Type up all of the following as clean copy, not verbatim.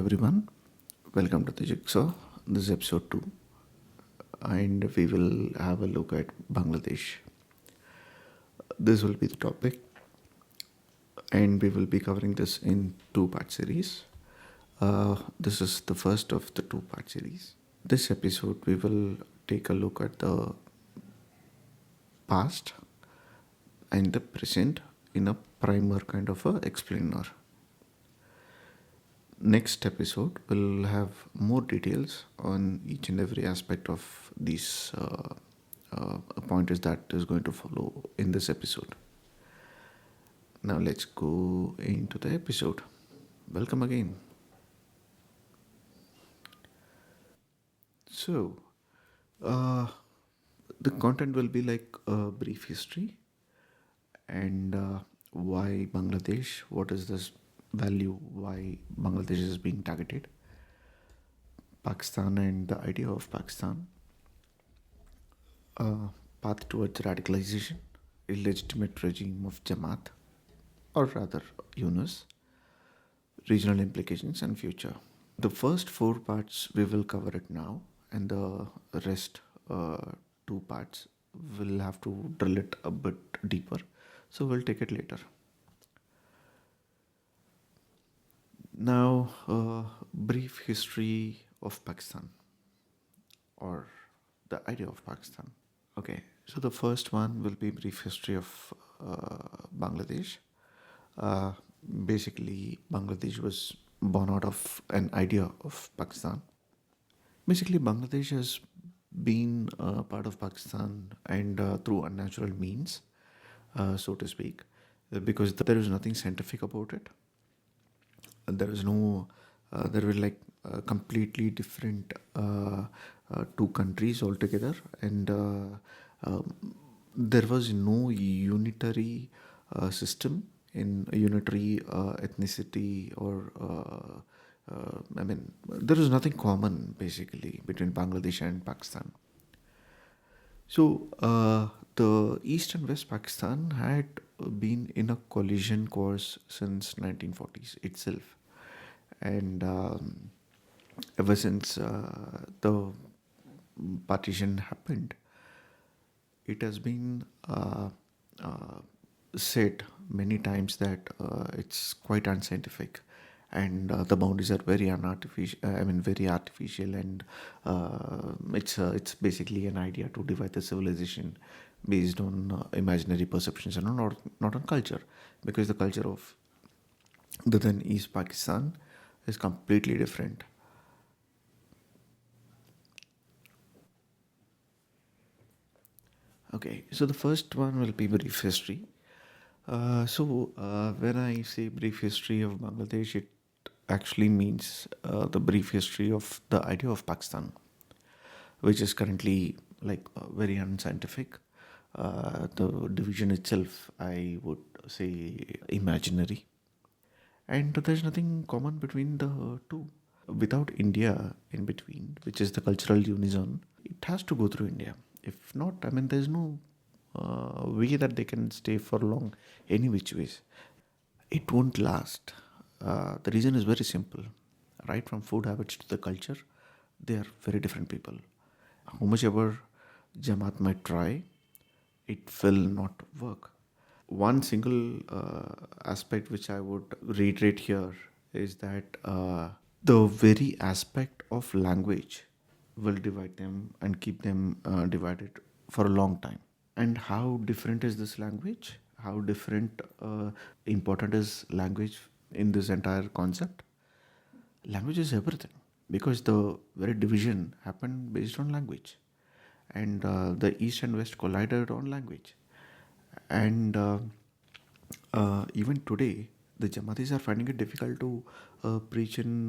everyone, welcome to the Jigsaw. This is episode 2, and we will have a look at Bangladesh. This will be the topic, and we will be covering this in two-part series. This is the first of the two-part series. This episode, we will take a look at the past and the present in a primer kind of a explainer. Next episode will have more details on each and every aspect of these pointers that is going to follow in this episode. Now let's go into the episode. Welcome again. So, the content will be like a brief history and why Bangladesh, what is this value, why Bangladesh is being targeted, Pakistan and the idea of Pakistan, path towards radicalization, illegitimate regime of Jamaat, or rather Yunus, regional implications and future. The first four parts we will cover it now, and the rest two parts will have to drill it a bit deeper. So we'll take it later. Now, brief history of Pakistan or the idea of Pakistan. Okay, so the first one will be brief history of Bangladesh. Uh, Basically, Bangladesh was born out of an idea of Pakistan. Basically, Bangladesh has been part of Pakistan and through unnatural means, so to speak, because there is nothing scientific about it. There is no, there were like completely different two countries altogether, and there was no unitary system in unitary ethnicity or there is nothing common basically between Bangladesh and Pakistan. So the East and West Pakistan had been in a collision course since 1940s itself, and ever since the partition happened, it has been said many times that it's quite unscientific and the boundaries are very unartificial. Very artificial, and it's basically an idea to divide the civilization based on imaginary perceptions and not on culture, because the culture of the then East Pakistan is completely different. Okay, so the first one will be brief history. When I say brief history of Bangladesh, it actually means the brief history of the idea of Pakistan, which is currently like very unscientific. The division itself, I would say, imaginary, and there's nothing common between the two. Without India in between, which is the cultural unison, it has to go through India. If not, there's no way that they can stay for long, any which ways. It won't last. The reason is very simple. Right from food habits to the culture, they are very different people. How much ever Jamaat might try, it will not work. One single aspect which I would reiterate here is that the very aspect of language will divide them and keep them divided for a long time. And how different is this language? How different important is language in this entire concept? Language is everything, because the very division happened based on language, and the East and West collided on language, and even today the Jamatis are finding it difficult to preach in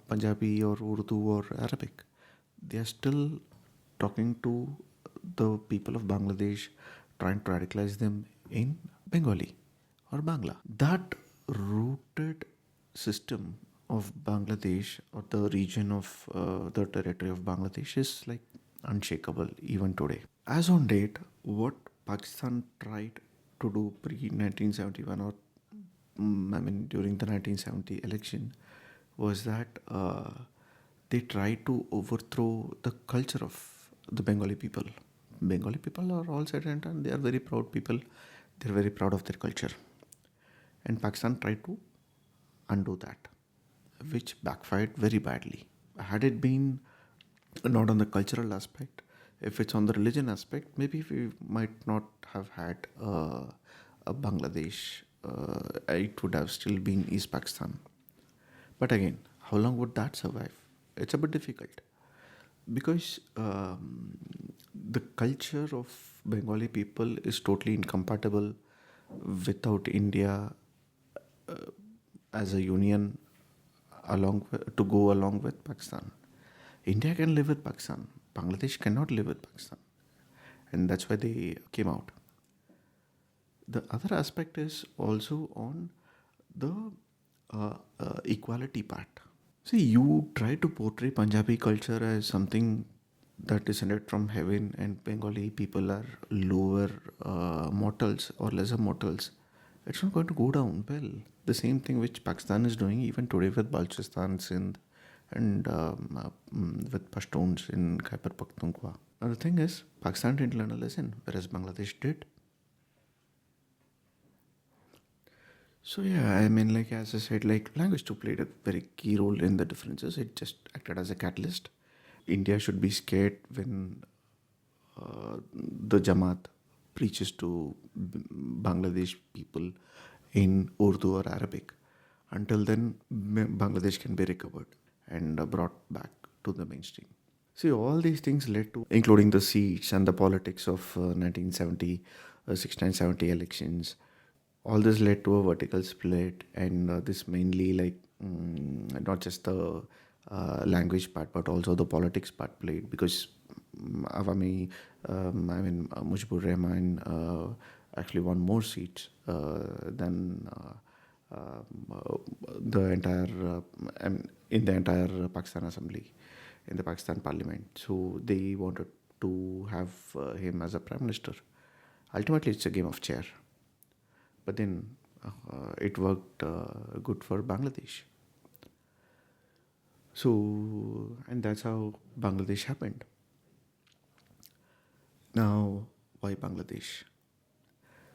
Punjabi or Urdu or Arabic. They are still talking to the people of Bangladesh, trying to radicalize them in Bengali or Bangla. That rooted system of Bangladesh, or the region of the territory of Bangladesh, is like unshakable even today. As on date, what Pakistan tried to do pre 1971, or during the 1970 election, was that they tried to overthrow the culture of the Bengali people. Bengali people are all said and done. They are very proud people. They're very proud of their culture. And Pakistan tried to undo that, which backfired very badly. Had it been not on the cultural aspect, if it's on the religion aspect, maybe we might not have had a Bangladesh. It would have still been East Pakistan. But again, how long would that survive? It's a bit difficult because the culture of Bengali people is totally incompatible without India as a union to go along with Pakistan. India can live with Pakistan. Bangladesh cannot live with Pakistan, and that's why they came out. The other aspect is also on the equality part. See, you try to portray Punjabi culture as something that descended from heaven, and Bengali people are lower mortals or lesser mortals. It's not going to go down well. The same thing which Pakistan is doing even today with Balochistan, Sindh, and with Pashtuns in Khyber Pakhtunkhwa. Now the thing is, Pakistan didn't learn a lesson, whereas Bangladesh did. So yeah, I mean, like as I said, like language too played a very key role in the differences. It just acted as a catalyst. India should be scared when the Jamaat preaches to Bangladesh people in Urdu or Arabic. Until then, Bangladesh can be recovered and brought back to the mainstream. See, all these things led to, including the seats and the politics of 1970, 1670 elections. All this led to a vertical split, and this mainly like not just the language part, but also the politics part played because Awami, Mujibur Rahman actually won more seats than the entire in the entire Pakistan Assembly, in the Pakistan Parliament. So they wanted to have him as a prime minister. Ultimately, it's a game of chair, but then it worked good for Bangladesh. So, and that's how Bangladesh happened. Now, why Bangladesh?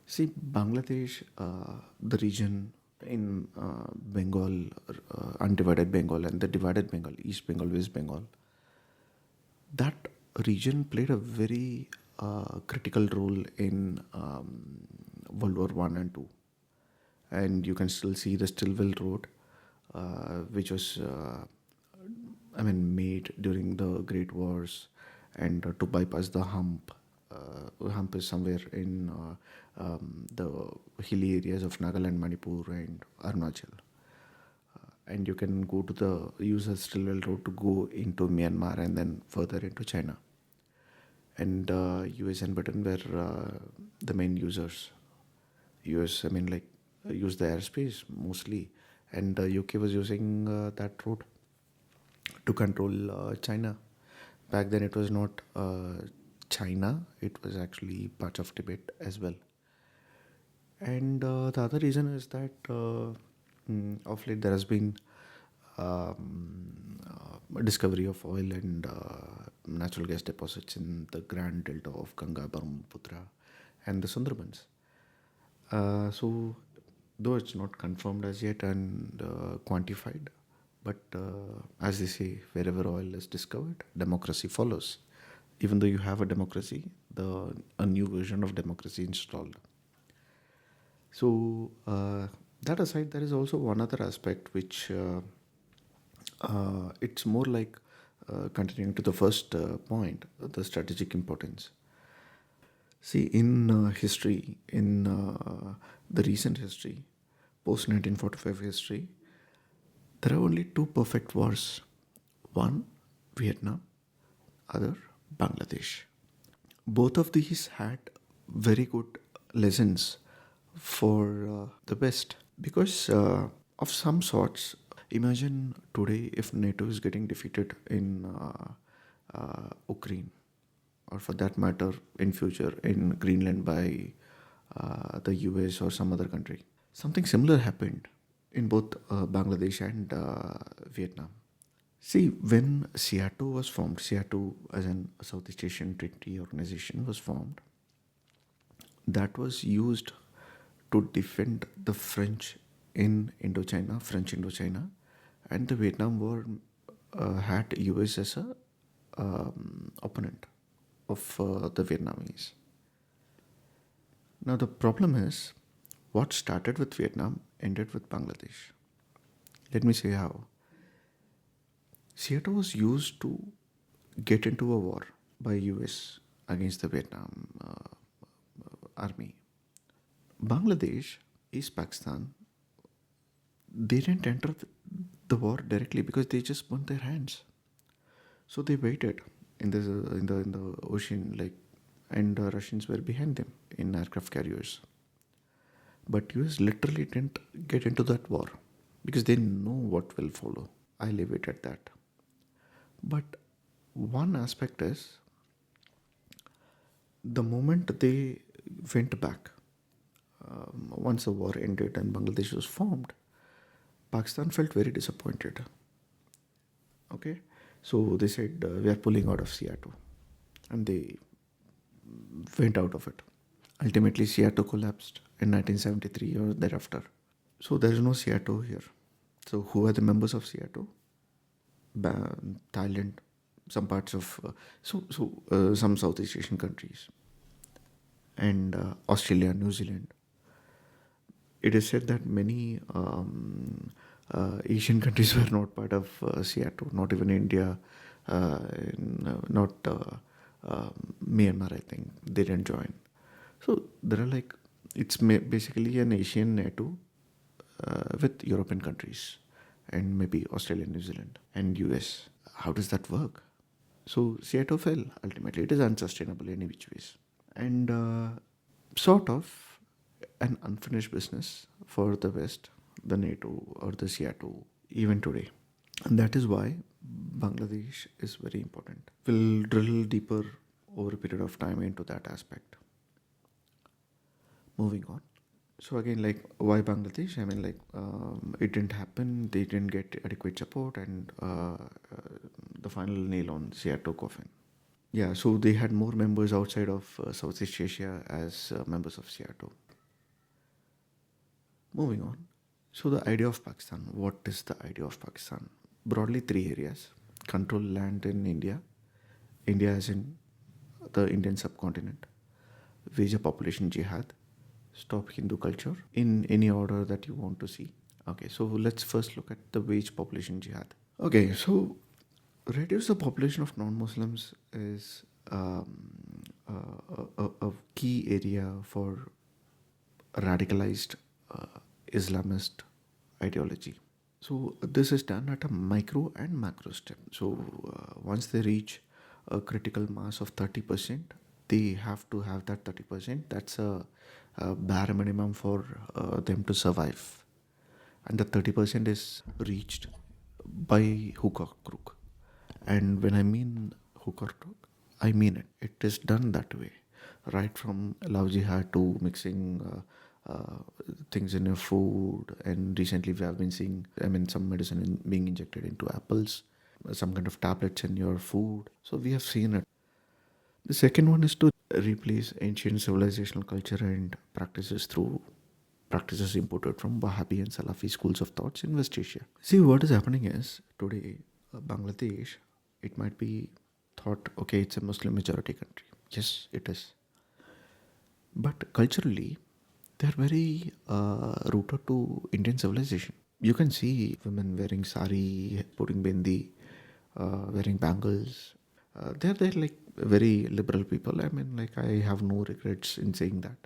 See, Bangladesh, the region in Bengal, undivided Bengal, and the divided Bengal, East Bengal, West Bengal, that region played a very critical role in World War One and Two, and you can still see the Stillwell Road, which was, made during the Great Wars, and to bypass the hump. Hump is somewhere in the hilly areas of Nagaland, Manipur, and Arunachal. And you can go to use the Stillwell Road to go into Myanmar and then further into China. And US and Britain were the main users. US, used the airspace mostly, and UK was using that road to control China. Back then, it was not China; it was actually parts of Tibet as well. And the other reason is that of late there has been discovery of oil and natural gas deposits in the Grand Delta of Ganga, Brahmaputra, and the Sundarbans. So, though it's not confirmed as yet and quantified, but as they say, wherever oil is discovered, democracy follows. Even though you have a democracy, a new version of democracy installed. So that aside, there is also one other aspect which it's more like continuing to the first point, the strategic importance. See, in history, in the recent history, post 1945 history, there are only two perfect wars. One, Vietnam, other, Bangladesh. Both of these had very good lessons for the best because of some sorts. Imagine today if NATO is getting defeated in Ukraine, or for that matter, in future in Greenland by the US or some other country. Something similar happened. in both Bangladesh and Vietnam. See, when SEATO was formed, SEATO as an Southeast Asian Treaty Organization was formed, that was used to defend the French in Indochina, French Indochina, and the Vietnam War had US as a opponent of the Vietnamese. Now the problem is, what started with Vietnam ended with Bangladesh. Let me say how. Seattle was used to get into a war by US against the Vietnam army. Bangladesh, East Pakistan, they didn't enter the war directly because they just burnt their hands. So they waited in the ocean, like, and the Russians were behind them in aircraft carriers. But US literally didn't get into that war because they know what will follow. I leave it at that. But one aspect is, the moment they went back, once the war ended and Bangladesh was formed, Pakistan felt very disappointed. Okay, so they said, we are pulling out of Seattle, and they went out of it. Ultimately, Seattle collapsed in 1973 or thereafter. So there is no Seattle here. So who are the members of Seattle? Thailand, some parts of some Southeast Asian countries, and Australia, New Zealand. It is said that many Asian countries were not part of Seattle, not even India, not Myanmar, I think. They didn't join. So there are like, it's basically an Asian NATO with European countries and maybe Australia, New Zealand, and US. How does that work? So Seattle fell ultimately. It is unsustainable in which ways. And sort of an unfinished business for the West, the NATO or the Seattle, even today. And that is why Bangladesh is very important. We'll drill deeper over a period of time into that aspect. Moving on. So again, like, why Bangladesh? I mean, like, it didn't happen. They didn't get adequate support, and the final nail on Seattle coffin. Yeah, so they had more members outside of Southeast Asia as members of Seattle. Moving on. So the idea of Pakistan. What is the idea of Pakistan? Broadly, three areas: control land in India, India as in the Indian subcontinent, wage a population jihad, stop Hindu culture, in any order that you want to see. Okay, so let's first look at the wage population jihad. Okay, so reduce the population of non-Muslims is a key area for radicalized Islamist ideology. So this is done at a micro and macro step. So once they reach a critical mass of 30%, they have to have that 30%. That's a bare minimum for them to survive. And the 30% is reached by hook or crook. And when I mean hook or crook, I mean it. It is done that way. Right from love jihad to mixing things in your food. And recently we have been seeing, some medicine being injected into apples, some kind of tablets in your food. So we have seen it. The second one is to replace ancient civilizational culture and practices through practices imported from Wahhabi and Salafi schools of thoughts in West Asia. See, what is happening is today, Bangladesh, it might be thought, okay, it's a Muslim majority country. Yes, it is. But culturally, they're very rooted to Indian civilization. You can see women wearing sari, putting bindi, wearing bangles. They're like very liberal people. I mean, like, I have no regrets in saying that.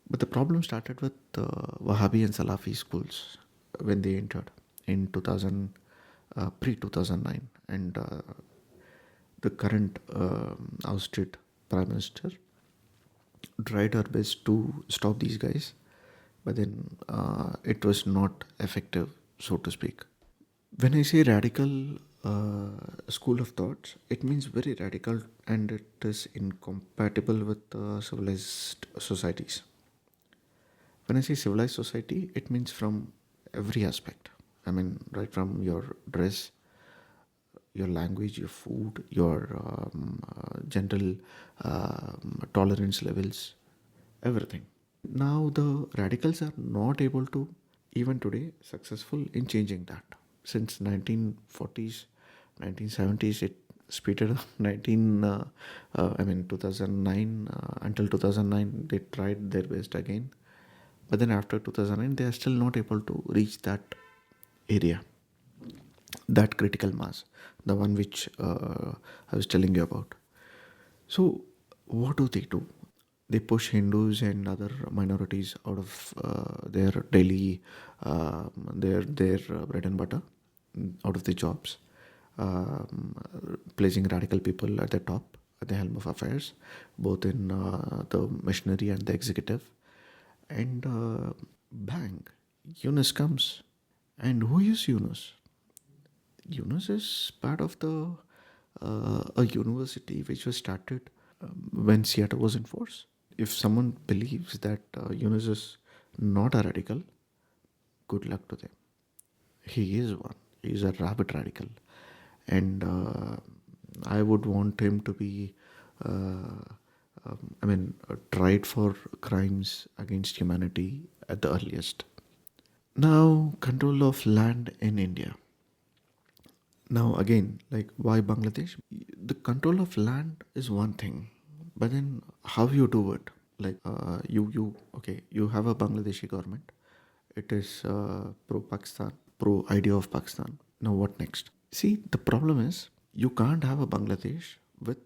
But the problem started with Wahhabi and Salafi schools when they entered in 2000, pre 2009, and the current ousted prime minister tried her best to stop these guys, but then it was not effective, so to speak. When I say radical school of thoughts, it means very radical, and it is incompatible with civilized societies. When I say civilized society, it means from every aspect. I mean, right from your dress, your language, your food, your general tolerance levels, everything. Now the radicals are not able to, even today, successful in changing that. Since 1940s, 1970s, it speeded up. 2009, until 2009, they tried their best again. But then after 2009, they are still not able to reach that area, that critical mass, the one which I was telling you about. So, what do they do? They push Hindus and other minorities out of their daily, their bread and butter, out of the jobs, placing radical people at the top, at the helm of affairs, both in the machinery and the executive. And bang, Yunus comes. And who is Yunus? Yunus is part of the a university which was started when Seattle was in force. If someone believes that Yunus is not a radical, good luck to them. He is one. He is a rabid radical, and I would want him to be, tried for crimes against humanity at the earliest. Now, control of land in India. Now, again, like why Bangladesh? The control of land is one thing, but then how you do it? Like, you have a Bangladeshi government. It is pro Pakistan, pro idea of Pakistan. Now, what next? See, the problem is you can't have a Bangladesh with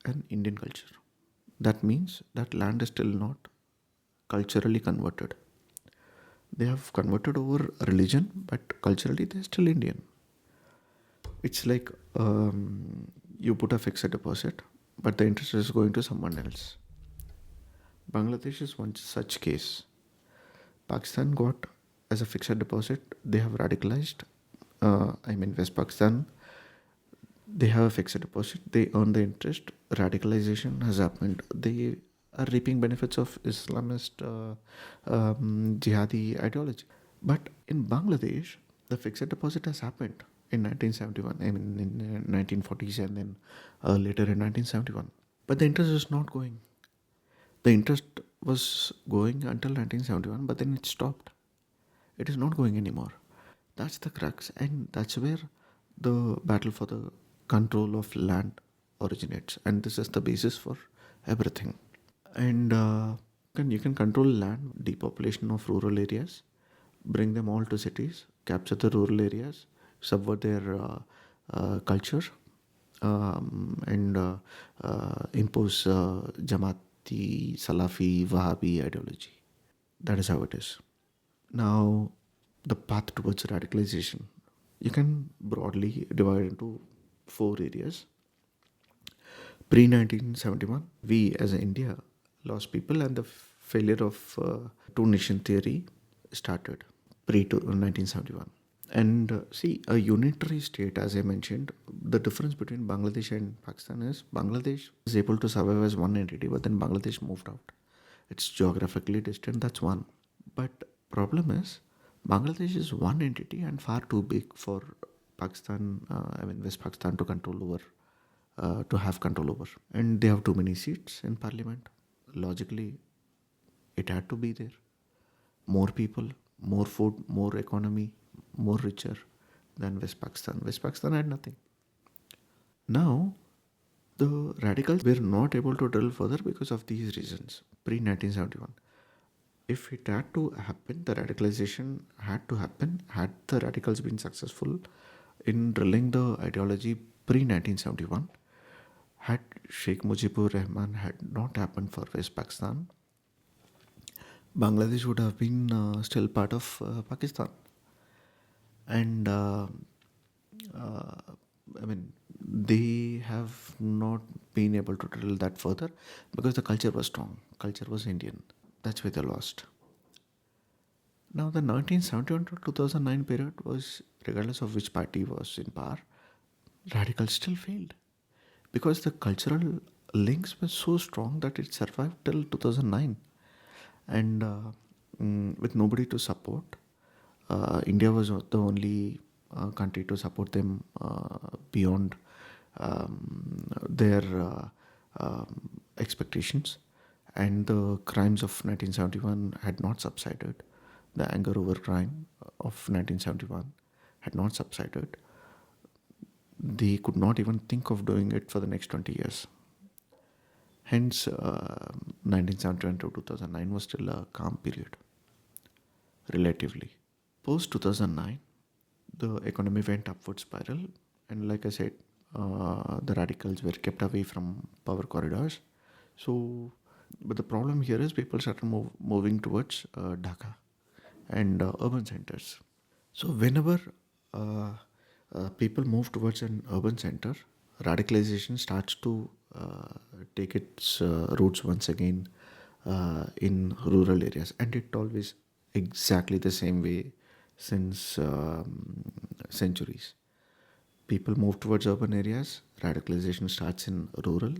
an Indian culture. That means that land is still not culturally converted. They have converted over religion, but culturally they're still Indian. It's like you put a fixed deposit, but the interest is going to someone else. Bangladesh is one such case. Pakistan got as a fixed deposit, they have radicalized. West Pakistan, they have a fixed deposit, they earn the interest. Radicalization has happened. They are reaping benefits of Islamist jihadi ideology. But in Bangladesh, the fixed deposit has happened in 1971, in 1940s, and then later in 1971. But the interest is not going. The interest was going until 1971, but then it stopped. It is not going anymore. That's the crux, and that's where the battle for the control of land originates, and this is the basis for everything. And you can control land, depopulation of rural areas, bring them all to cities, capture the rural areas, subvert their culture, and impose Jamaati, Salafi, Wahhabi ideology. That is how it is. Now, the path towards radicalization. You can broadly divide into four areas. Pre 1971, we as India lost people, and the failure of two nation theory started pre 1971. And see, a unitary state, as I mentioned, the difference between Bangladesh and Pakistan is Bangladesh is able to survive as one entity, but then Bangladesh moved out. It's geographically distant, that's one. But problem is, Bangladesh is one entity and far too big for Pakistan, West Pakistan to control over, to have control over. And they have too many seats in parliament. Logically, it had to be there. More people, more food, more economy, more richer than West Pakistan. West Pakistan had nothing. Now, the radicals were not able to drill further because of these reasons, pre 1971. If it had to happen, the radicalization had to happen, had the radicals been successful in drilling the ideology pre 1971, had Sheikh Mujibur Rahman had not happened for West Pakistan, Bangladesh would have been still part of Pakistan. And they have not been able to drill that further because the culture was strong. Culture was Indian. That's why they lost. Now, the 1971 to 2009 period was, regardless of which party was in power, radicals still failed because the cultural links were so strong that it survived till 2009. And with nobody to support, India was the only country to support them beyond their expectations, and the crimes of 1971 had not subsided. The anger over crime of 1971 had not subsided. They could not even think of doing it for the next 20 years. Hence, 1971 to 2009 was still a calm period, relatively. Post 2009, the economy went upward spiral, and like I said, the radicals were kept away from power corridors. So, but the problem here is people started moving towards Dhaka and urban centers. So, whenever uh, people move towards an urban center, radicalization starts to take its roots once again in rural areas, and it always exactly the same way since centuries. People move towards urban areas, radicalization starts in rural,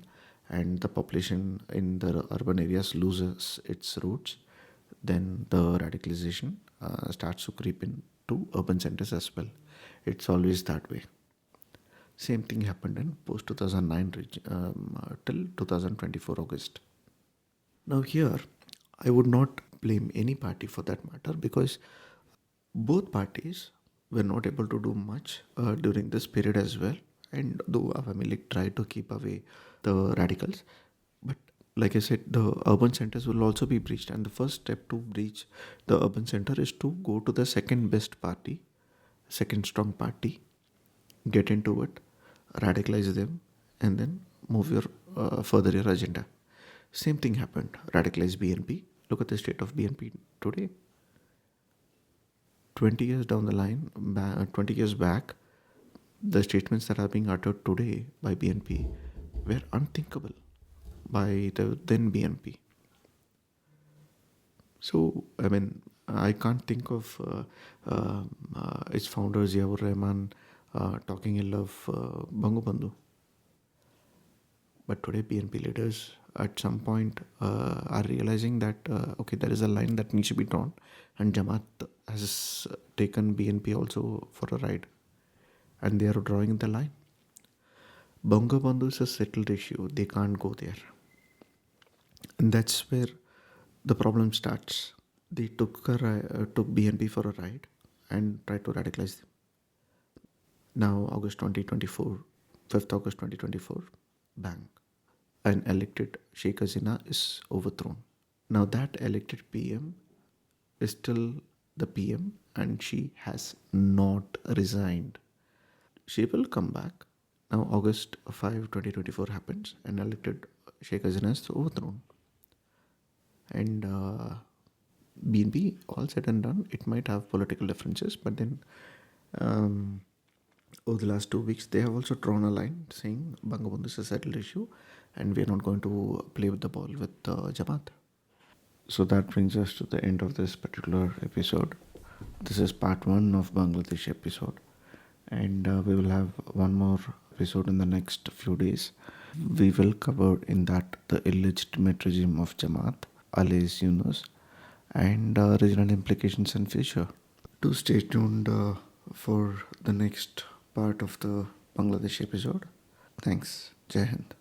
and the population in the urban areas loses its roots. Then the radicalization starts to creep into urban centers as well. It's always that way. Same thing happened in post 2009 till 2024 August. Now, here, I would not blame any party for that matter because both parties were not able to do much during this period as well. And though Awami League tried to keep away the radicals, but like I said, the urban centers will also be breached. And the first step to breach the urban center is to go to the second best party, second strong party, get into it, radicalize them, and then move your further your agenda. Same thing happened. Radicalize BNP. Look at the state of BNP today. 20 years down the line, 20 years back, the statements that are being uttered today by BNP were unthinkable by the then BNP. So, I mean, I can't think of its founder Ziaur Rahman talking ill of Bangabandhu. But today, BNP leaders at some point are realizing that okay, there is a line that needs to be drawn, and Jamaat has taken BNP also for a ride, and they are drawing the line. Bangabandhu is a settled issue; they can't go there, and that's where the problem starts. They took BNP for a ride and tried to radicalize them. Now, August 2024, 5th August 2024, bang. An elected Sheikh Hasina is overthrown. Now, that elected PM is still the PM and she has not resigned. She will come back. Now, August 5, 2024 happens and elected Sheikh Hasina is overthrown. And BNP, all said and done, it might have political differences, but then um, over the last 2 weeks, they have also drawn a line saying Bangabandhu is a settled issue and we are not going to play with the ball with Jamaat. So that brings us to the end of this particular episode. This is part one of Bangladesh episode, and we will have one more episode in the next few days. We will cover in that the illegitimate regime of Jamaat, alias Yunus, and regional implications and future. Do stay tuned for the next part of the Bangladesh episode. Thanks. Jai Hind.